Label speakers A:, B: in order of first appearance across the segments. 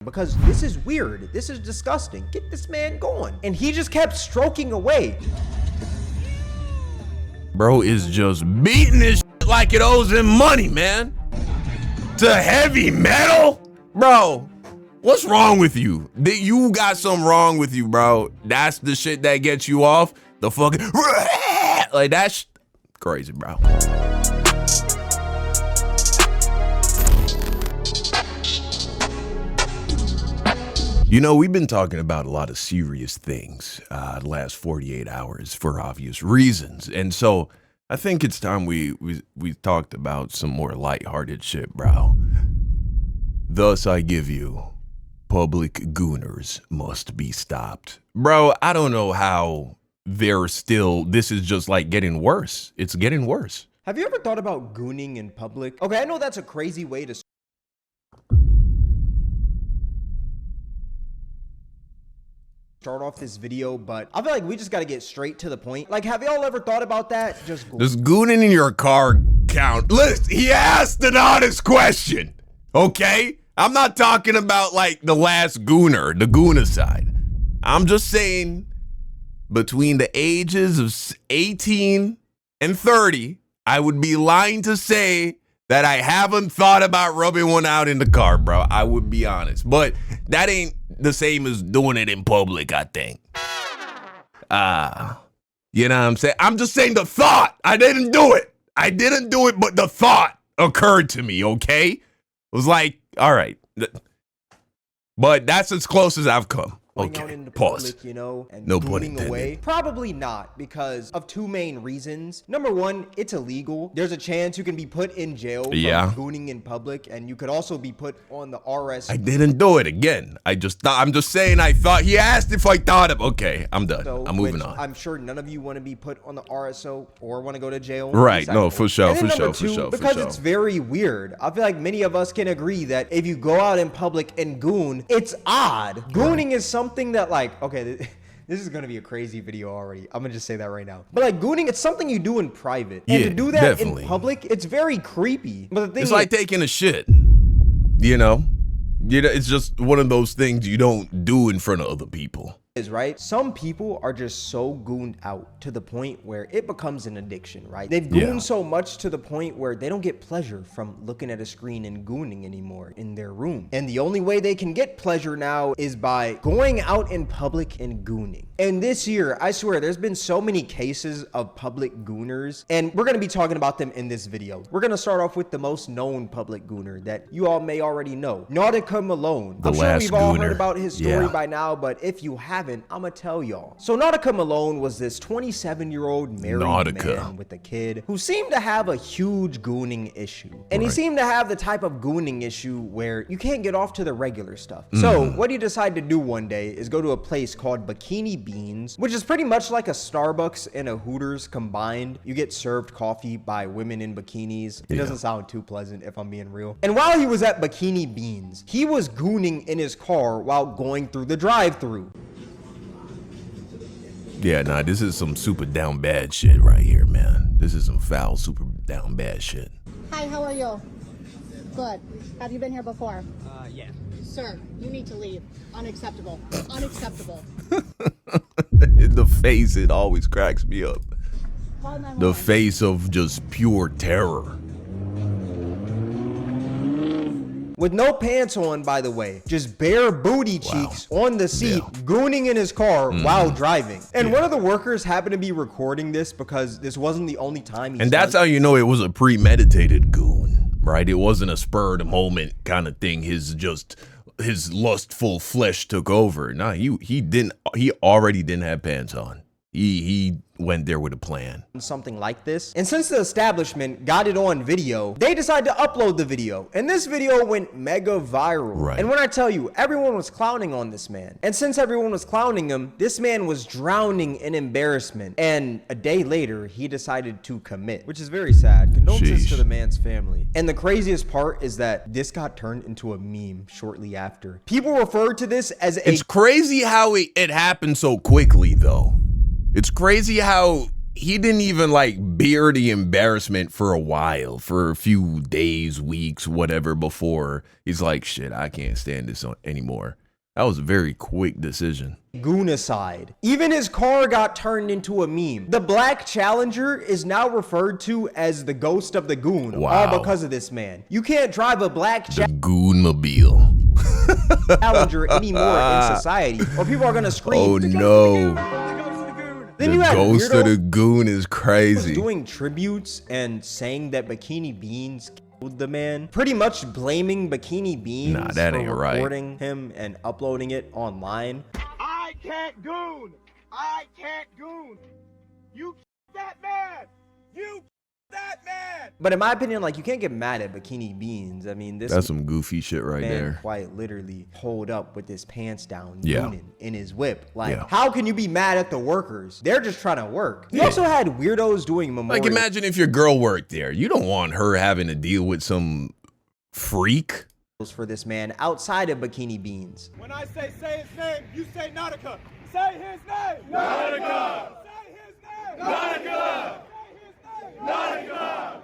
A: because this is weird. This is disgusting. Get this man going. And he just kept stroking away.
B: Bro is just beating this shit like it owes him money, man. To heavy metal? Bro, what's wrong with you? You got something wrong with you, bro. That's the shit that gets you off the fucking... Like, that's crazy, bro. You know, we've been talking about a lot of serious things the last 48 hours for obvious reasons. And so I think it's time we talked about some more lighthearted shit, bro. Thus I give you, public gooners must be stopped. Bro, I don't know how they're still, this is just like getting worse. It's getting worse.
A: Have you ever thought about gooning in public? Okay, I know that's a crazy way to start off this video, but I feel like we just got to get straight to the point. Like, have y'all ever thought about that? Does
B: gooning in your car count? Listen, he asked an honest question, okay? I'm not talking about like the last gooner, the gooner side. I'm just saying between the ages of 18 and 30, I would be lying to say that I haven't thought about rubbing one out in the car, bro. I would be honest, but that ain't the same as doing it in public, I think. You know what I'm saying? I'm just saying the thought. I didn't do it. I didn't do it, but the thought occurred to me, okay? It was like, all right. But that's as close as I've come. Okay, pause.
A: Public, you know, and
B: no pun intended.
A: Away? Probably not, because of two main reasons. Number one, it's illegal. There's a chance you can be put in jail for gooning in public, and you could also be put on the RS.
B: I didn't do it again. I'm just saying I thought. He asked if I thought of. Okay, I'm done. I'm moving on.
A: I'm sure none of you want to be put on the RSO or want to go to jail.
B: Right? No, for sure, for sure.
A: Because it's very weird. I feel like many of us can agree that if you go out in public and goon, it's odd. Gooning is something that, like, okay, this is gonna be a crazy video already. I'm gonna just say that right now. But like gooning, it's something you do in private, and to do that in public, it's very creepy. But the thing
B: it's like taking a shit. You know, it's just one of those things you don't do in front of other people.
A: Right? Some people are just so gooned out to the point where it becomes an addiction, right? They've gooned so much to the point where they don't get pleasure from looking at a screen and gooning anymore in their room. And the only way they can get pleasure now is by going out in public and gooning. And this year, I swear, there's been so many cases of public gooners, and we're going to be talking about them in this video. We're going to start off with the most known public gooner that you all may already know, Nautica Malone. I'm sure we've all heard about his story by now, but if you haven't, I'm gonna tell y'all. So Nautica Malone was this 27-year-old married man with a kid who seemed to have a huge gooning issue. And he seemed to have the type of gooning issue where you can't get off to the regular stuff. So what he decided to do one day is go to a place called Bikini Beans, which is pretty much like a Starbucks and a Hooters combined. You get served coffee by women in bikinis. It doesn't sound too pleasant, if I'm being real. And while he was at Bikini Beans, he was gooning in his car while going through the drive-thru.
B: Yeah, nah, this is some super down bad shit right here, man. This is some foul, super down bad shit.
C: Hi, how are you? Good. Have you been here before?
D: Yeah.
C: Sir, you need to leave. Unacceptable. Unacceptable.
B: The face, it always cracks me up.
C: Call 911.
B: The face of just pure terror.
A: With no pants on, by the way, just bare booty cheeks on the seat, gooning in his car while driving. And one of the workers happened to be recording this because this wasn't the only time he
B: that's how you know it was a premeditated goon, right? It wasn't a spur of the moment kind of thing. His lustful flesh took over. Nah, he already didn't have pants on. He went there with a plan.
A: Something like this. And since the establishment got it on video, they decided to upload the video. And this video went mega viral.
B: Right.
A: And when I tell you, everyone was clowning on this man. And since everyone was clowning him, this man was drowning in embarrassment. And a day later, he decided to commit, which is very sad. Condolences to the man's family. And the craziest part is that this got turned into a meme shortly after. People referred to this as It's
B: crazy how it happened so quickly, though. It's crazy how he didn't even like bear the embarrassment for a while, for a few days, weeks, whatever, before he's like, shit, I can't stand this anymore. That was a very quick decision.
A: Goonicide. Even his car got turned into a meme. The black Challenger is now referred to as the ghost of the goon.
B: Wow.
A: All because of this man. You can't drive a black
B: The Goonmobile.
A: Challenger anymore in society, or people are gonna scream.
B: Oh no.
A: Then
B: The
A: you have
B: ghost of the
A: weirdos
B: goon is crazy.
A: doing tributes and saying that Bikini Beans killed the man, pretty much blaming Bikini Beans
B: Nah, that
A: for
B: ain't right.
A: recording him and uploading it online.
D: I can't goon. I can't goon. You that man. You that man.
A: But in my opinion, like, you can't get mad at Bikini Beans. I mean, this
B: That's some goofy shit right
A: man
B: there.
A: quite literally pulled up with his pants down,
B: Yeah.
A: gooning in his whip. Like,
B: Yeah.
A: how can you be mad at the workers? They're just trying to work. You
B: Yeah.
A: also had weirdos doing memorial.
B: Like, imagine if your girl worked there. You don't want her having to deal with some freak.
A: for this man outside of Bikini Beans.
D: When I say his name, you say Nautica. Say his name. Nautica. Say his name. Nautica.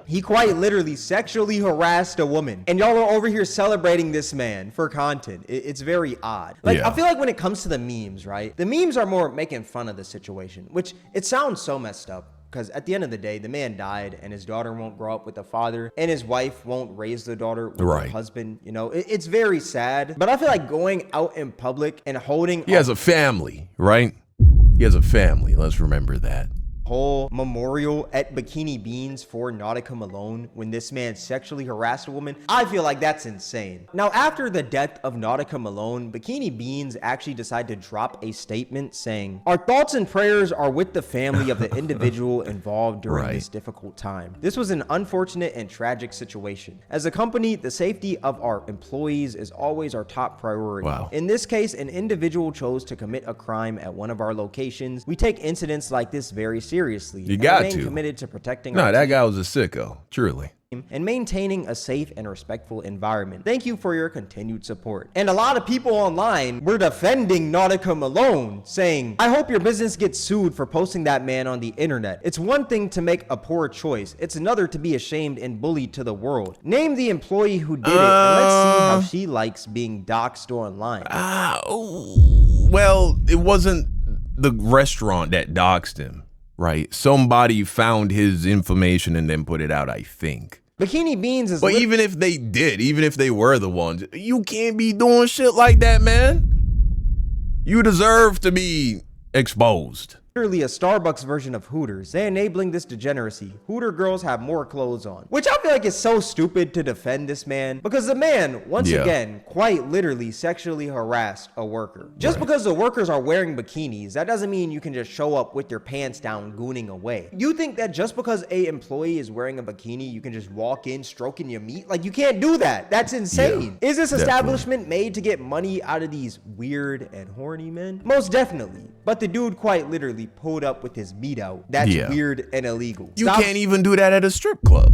A: He quite literally sexually harassed a woman, and y'all are over here celebrating this man for content. It's very odd. Like,
B: Yeah.
A: I feel like when it comes to the memes, right? The memes are more making fun of the situation, which it sounds so messed up. Because at the end of the day, the man died, and his daughter won't grow up with a father, and his wife won't raise the daughter with
B: Right.
A: a husband. You know, it's very sad. But I feel like going out in public and holding
B: He has a family, right? He has a family. Let's remember that.
A: whole memorial at Bikini Beans for Nautica Malone when this man sexually harassed a woman, I feel like that's insane. Now, after the death of Nautica Malone, Bikini Beans actually decided to drop a statement saying, "Our thoughts and prayers are with the family of the individual involved during
B: Right.
A: this difficult time. This was an unfortunate and tragic situation. As a company, the safety of our employees is always our top priority.
B: Wow.
A: In this case, an individual chose to commit a crime at one of our locations. We take incidents like this very seriously.
B: You
A: and
B: got
A: remain
B: to.
A: committed to protecting
B: No,
A: our
B: that guy was a sicko, truly.
A: team and maintaining a safe and respectful environment. Thank you for your continued support." And a lot of people online were defending Nautica Malone, saying, "I hope your business gets sued for posting that man on the internet. It's one thing to make a poor choice. It's another to be ashamed and bullied to the world. Name the employee who did it, and let's see how she likes being doxxed online."
B: Well, it wasn't the restaurant that doxed him, right? Somebody found his information and then put it out, I think.
A: Bikini Beans is
B: But even if they did, even if they were the ones, you can't be doing shit like that, man. You deserve to be exposed.
A: literally a Starbucks version of Hooters. They're enabling this degeneracy. Hooter girls have more clothes on, which I feel like is so stupid to defend this man, because the man, once again, quite literally sexually harassed a worker. Just because the workers are wearing bikinis, that doesn't mean you can just show up with your pants down gooning away. You think that just because a employee is wearing a bikini, you can just walk in stroking your meat? Like, you can't do that. That's insane. Is this establishment made to get money out of these weird and horny men? Most definitely. But the dude quite literally pulled up with his meat out. That's weird and illegal.
B: You can't even do that at a strip club.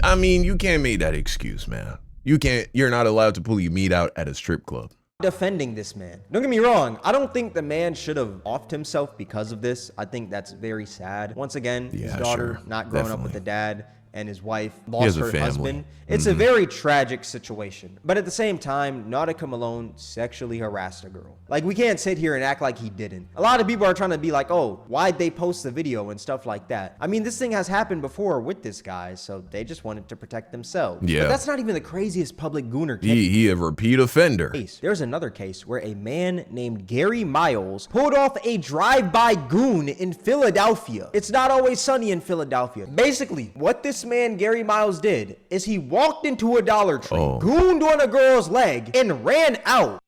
B: I mean, you can't make that excuse, man. You're not allowed to pull your meat out at a strip club.
A: Defending this man. Don't get me wrong. I don't think the man should have offed himself because of this. I think that's very sad. Once again, his daughter not growing up with a dad, and his wife lost her husband. It's a very tragic situation. But at the same time, Nautica Malone sexually harassed a girl. Like, we can't sit here and act like he didn't. A lot of people are trying to be like, oh, why'd they post the video and stuff like that? I mean, this thing has happened before with this guy, so they just wanted to protect themselves.
B: Yeah.
A: But that's not even the craziest public gooner case.
B: He a repeat offender.
A: There's another case where a man named Gary Miles pulled off a drive-by goon in Philadelphia. It's not always sunny in Philadelphia. Basically, what this man Gary Miles did is he walked into a Dollar Tree, gooned on a girl's leg, and ran out.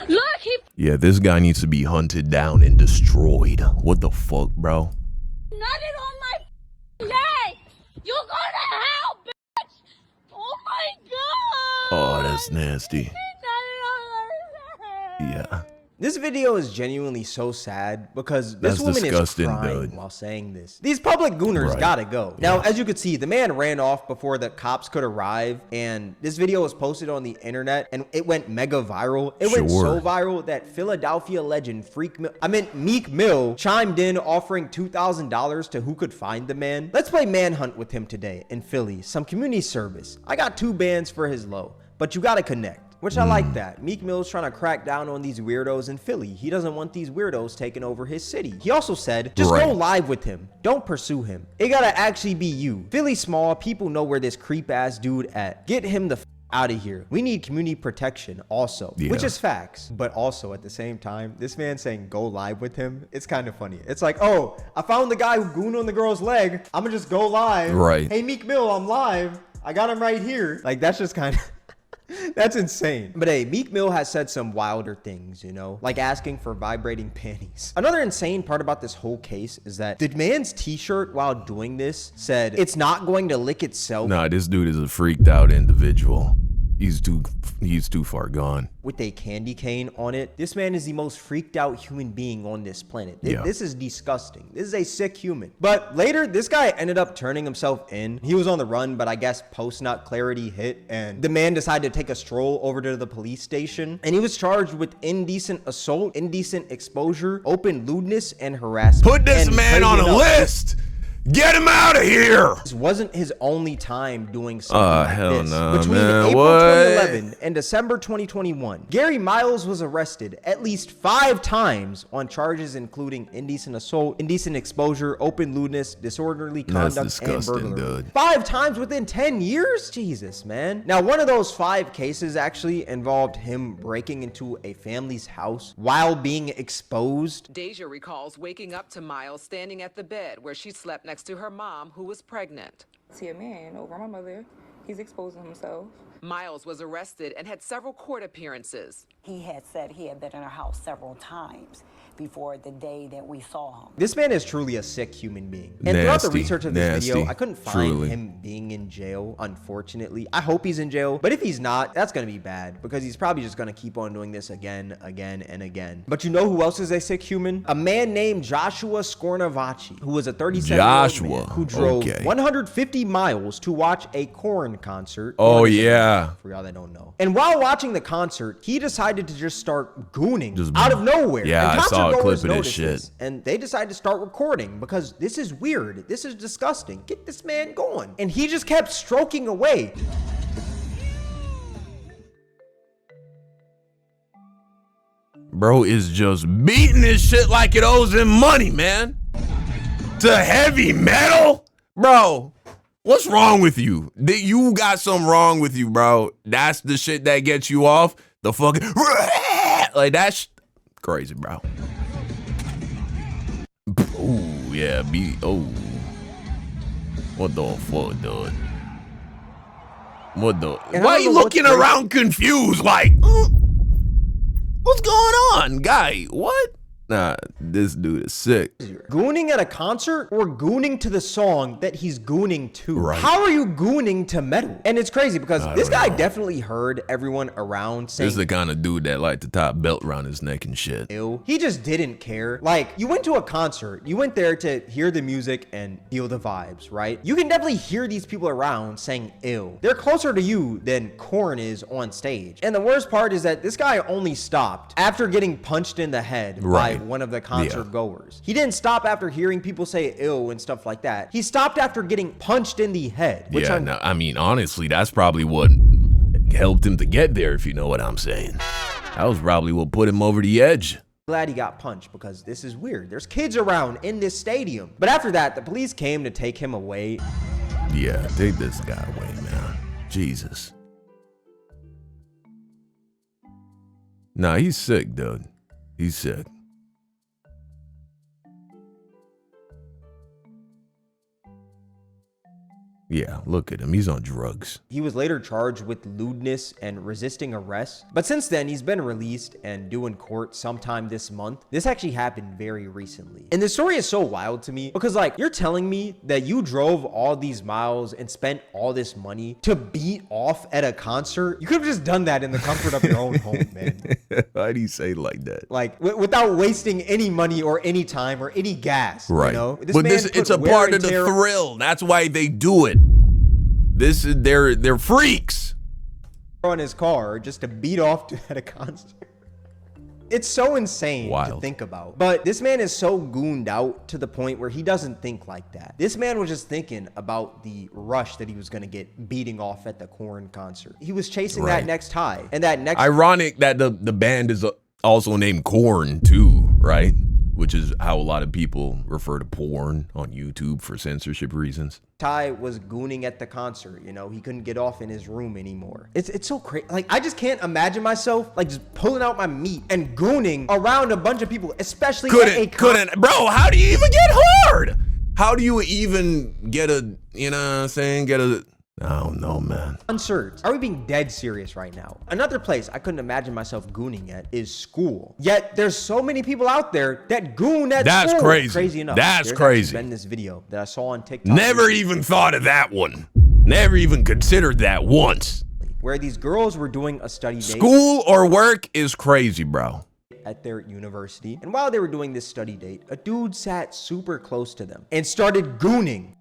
B: Yeah, this guy needs to be hunted down and destroyed. What the fuck, bro?
E: Nutted on my leg! You're gonna hell, bitch! Oh my god!
B: Oh, that's nasty.
E: Nutted on my leg!
B: Yeah.
A: This video is genuinely so sad because this
B: That's
A: woman
B: disgusting,
A: is crying
B: dude.
A: while saying this. These public gooners
B: Right.
A: gotta go. Now, as you could see, the man ran off before the cops could arrive, and this video was posted on the internet, and it went mega viral. It went so viral that Philadelphia legend Meek Mill chimed in offering $2,000 to who could find the man. Let's play Manhunt with him today in Philly, some community service. I got 2 bands for his low, but you gotta connect. Which I like that. Meek Mill's trying to crack down on these weirdos in Philly. He doesn't want these weirdos taking over his city. He also said, just go live with him. Don't pursue him. It gotta actually be you. Philly small, people know where this creep ass dude at. Get him the out of here. We need community protection also, which is facts. But also at the same time, this man saying go live with him, it's kind of funny. It's like, oh, I found the guy who gooned on the girl's leg. I'm gonna just go live.
B: Right.
A: Hey, Meek Mill, I'm live. I got him right here. Like, that's just kind of... That's insane. But hey, Meek Mill has said some wilder things, you know, like asking for vibrating panties. Another insane part about this whole case is that the man's t-shirt while doing this said, it's not going to lick itself.
B: Nah, this dude is a freaked out individual. He's too far gone.
A: With a candy cane on it. This man is the most freaked out human being on this planet. This is disgusting. This is a sick human. But later, this guy ended up turning himself in. He was on the run, but I guess post-nut clarity hit, and the man decided to take a stroll over to the police station, and he was charged with indecent assault, indecent exposure, open lewdness, and harassment.
B: Put this man on a list! Get him out of here!
A: This wasn't his only time doing something like
B: hell
A: this.
B: no,
A: Between
B: man.
A: April
B: What?
A: 2011 and December 2021, Gary Miles was arrested at least 5 times on charges including indecent assault, indecent exposure, open lewdness, disorderly conduct, and
B: disgusting,
A: burglary.
B: dude.
A: 5 times within 10 years? Jesus, man. Now, one of those 5 cases actually involved him breaking into a family's house while being exposed.
F: Deja recalls waking up to Miles standing at the bed where she slept next to her mom, who was pregnant.
G: See a man over my mother. He's exposing himself.
F: Miles was arrested and had several court appearances.
H: He had said he had been in her house several times before the day that we saw him.
A: This man is truly a sick human being. And throughout the research of this video, I couldn't find him being in jail, unfortunately. I hope he's in jail, but if he's not, that's gonna be bad because he's probably just gonna keep on doing this again, and again. But you know who else is a sick human? A man named Joshua Scornavacci, who was a 37-year-old man who drove 150 miles to watch a Korn concert.
B: Oh, yeah.
A: For y'all that don't know. And while watching the concert, he decided to just start gooning out of nowhere.
B: Yeah,
A: and
B: I saw a clip of this
A: noticed
B: shit.
A: And they decided to start recording because this is weird. This is disgusting. Get this man going. And he just kept stroking away.
B: Bro is just beating this shit like it owes him money, man. To heavy metal? Bro, what's wrong with you? You got something wrong with you, bro. That's the shit that gets you off. The fucking... Like, that's crazy, bro. Ooh, yeah, what the fuck, dude? What the... Why are you looking around confused like... What's going on, guy? What? Nah, this dude is sick.
A: Gooning at a concert or gooning to the song that he's gooning to?
B: Right.
A: How are you gooning to metal? And it's crazy because this guy definitely heard everyone around saying,
B: this is the kind of dude that like to tie a belt around his neck and shit.
A: ew. He just didn't care. Like, you went to a concert, you went there to hear the music and feel the vibes, right? You can definitely hear these people around saying ew. They're closer to you than Korn is on stage. And the worst part is that this guy only stopped after getting punched in the head by one of the concert goers. He didn't stop after hearing people say ew and stuff like that. He stopped after getting punched in the head. Which
B: I mean, honestly, that's probably what helped him to get there, if you know what I'm saying. That was probably what put him over the edge.
A: Glad he got punched because this is weird. There's kids around in this stadium. But after that, the police came to take him away.
B: Yeah, take this guy away, man. Jesus. Nah, he's sick, dude. He's sick. Yeah, look at him. He's on drugs.
A: He was later charged with lewdness and resisting arrest. But since then, he's been released and due in court sometime this month. This actually happened very recently. And this story is so wild to me because, like, you're telling me that you drove all these miles and spent all this money to beat off at a concert. You could have just done that in the comfort of your own home, man.
B: Why do you say it like that?
A: Like, without wasting any money or any time or any gas,
B: Right.
A: you know?
B: But it's a part of the thrill. That's why they do it. They're freaks.
A: On his car just to beat off at a concert. It's so insane to think about. But this man is so gooned out to the point where he doesn't think like that. This man was just thinking about the rush that he was going to get beating off at the Korn concert. He was chasing that next high. And that next...
B: Ironic that the band is also named Korn too, right? Which is how a lot of people refer to porn on YouTube for censorship reasons.
A: Ty was gooning at the concert, you know, he couldn't get off in his room anymore. It's so crazy. Like, I just can't imagine myself like just pulling out my meat and gooning around a bunch of people, especially
B: couldn't. Bro, how do you even get hard? How do you even get a, you know what I'm saying, I don't know, man.
A: Concerts. Are we being dead serious right now? Another place I couldn't imagine myself gooning at is school. Yet there's so many people out there that goon at school.
B: That's crazy.
A: Crazy enough.
B: That's crazy.
A: Been this video that I saw on TikTok.
B: Never even thought of that one. Never even considered that once.
A: Where these girls were doing a study date.
B: School or work is crazy, bro.
A: At their university. And while they were doing this study date, a dude sat super close to them and started gooning.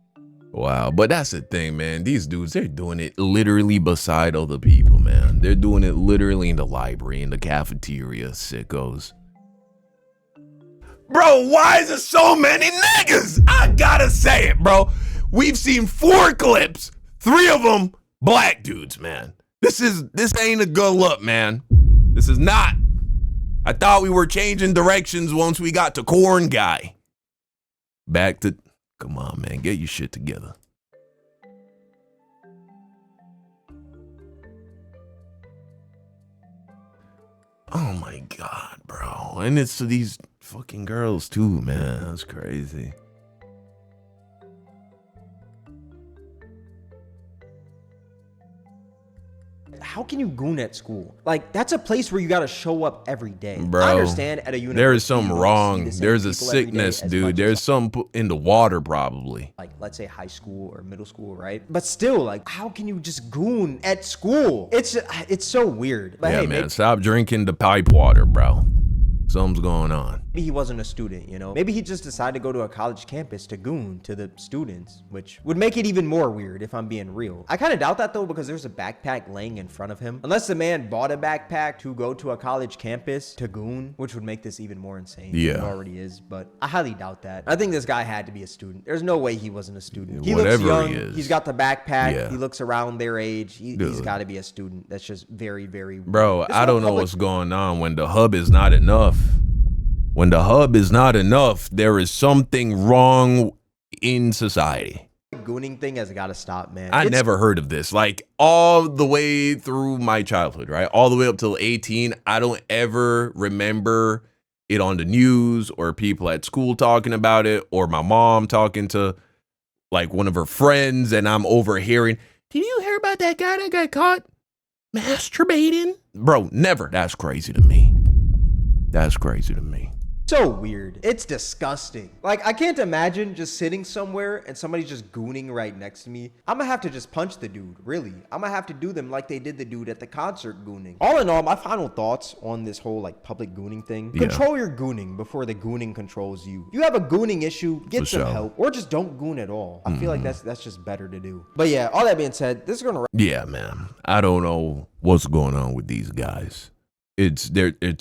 B: Wow, but that's the thing, man. These dudes, they're doing it literally beside other people, man. They're doing it literally in the library, in the cafeteria, sickos. Bro, why is there so many niggas? I gotta say it, bro. We've seen 4 clips, 3 of them black dudes, man. This ain't a good look, man. This is not. I thought we were changing directions once we got to Korn guy. Back to... Come on, man. Get your shit together. Oh, my God, bro. And it's to these fucking girls, too, man. That's crazy.
A: How can you goon at school? Like, that's a place where you gotta show up every day.
B: Bro,
A: I understand at a university.
B: There is something wrong. There's a sickness, dude. There's something in the water, probably.
A: Like, let's say high school or middle school, right? But still, like, how can you just goon at school? It's so weird. But
B: yeah,
A: hey,
B: man, stop drinking the pipe water, bro. Something's going on.
A: Maybe he wasn't a student, you know? Maybe he just decided to go to a college campus to goon to the students, which would make it even more weird if I'm being real. I kind of doubt that though, because there's a backpack laying in front of him. Unless the man bought a backpack to go to a college campus to goon, which would make this even more insane.
B: Yeah.
A: It already is, but I highly doubt that. I think this guy had to be a student. There's no way he wasn't a student. He looks young.
B: He is.
A: He's got the backpack.
B: Yeah.
A: He looks around their age. He's got to be a student. That's just very, very weird.
B: Bro, I don't know what's going on when the hub is not enough. When the hub is not enough, there is something wrong in society.
A: The gooning thing has got to stop, man.
B: I never heard of this. Like, all the way through my childhood, right? All the way up till 18, I don't ever remember it on the news or people at school talking about it or my mom talking to, like, one of her friends and I'm overhearing, did you hear about that guy that got caught masturbating? Bro, never. That's crazy to me. That's crazy to me.
A: So weird. It's disgusting. Like, I can't imagine just sitting somewhere and somebody's just gooning right next to me. I'm gonna have to just punch the dude, really. I'm gonna have to do them like they did the dude at the concert gooning. All in all, my final thoughts on this whole like public gooning thing.
B: Yeah.
A: Control your gooning before the gooning controls you. If you have a gooning issue, get some help or just don't goon at all. I feel like that's just better to do. But yeah, all that being said, this is gonna...
B: Yeah, man. I don't know what's going on with these guys. It's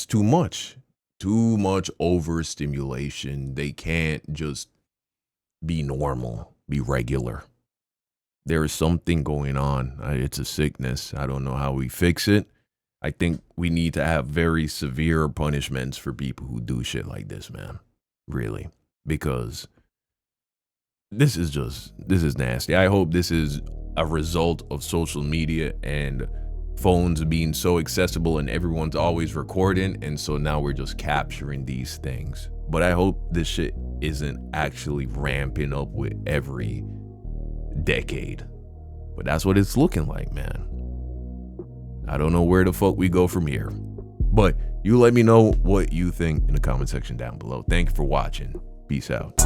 B: too much. Too much overstimulation. They can't just be normal, be regular. There is something going on. It's a sickness. I don't know how we fix it. I think we need to have very severe punishments for people who do shit like this, man. Really. Because this is nasty. I hope this is a result of social media and phones being so accessible and everyone's always recording, and so now we're just capturing these things. But I hope this shit isn't actually ramping up with every decade. But that's what it's looking like, man. I don't know where the fuck we go from here. But you let me know what you think in the comment section down below. Thank you for watching. Peace out.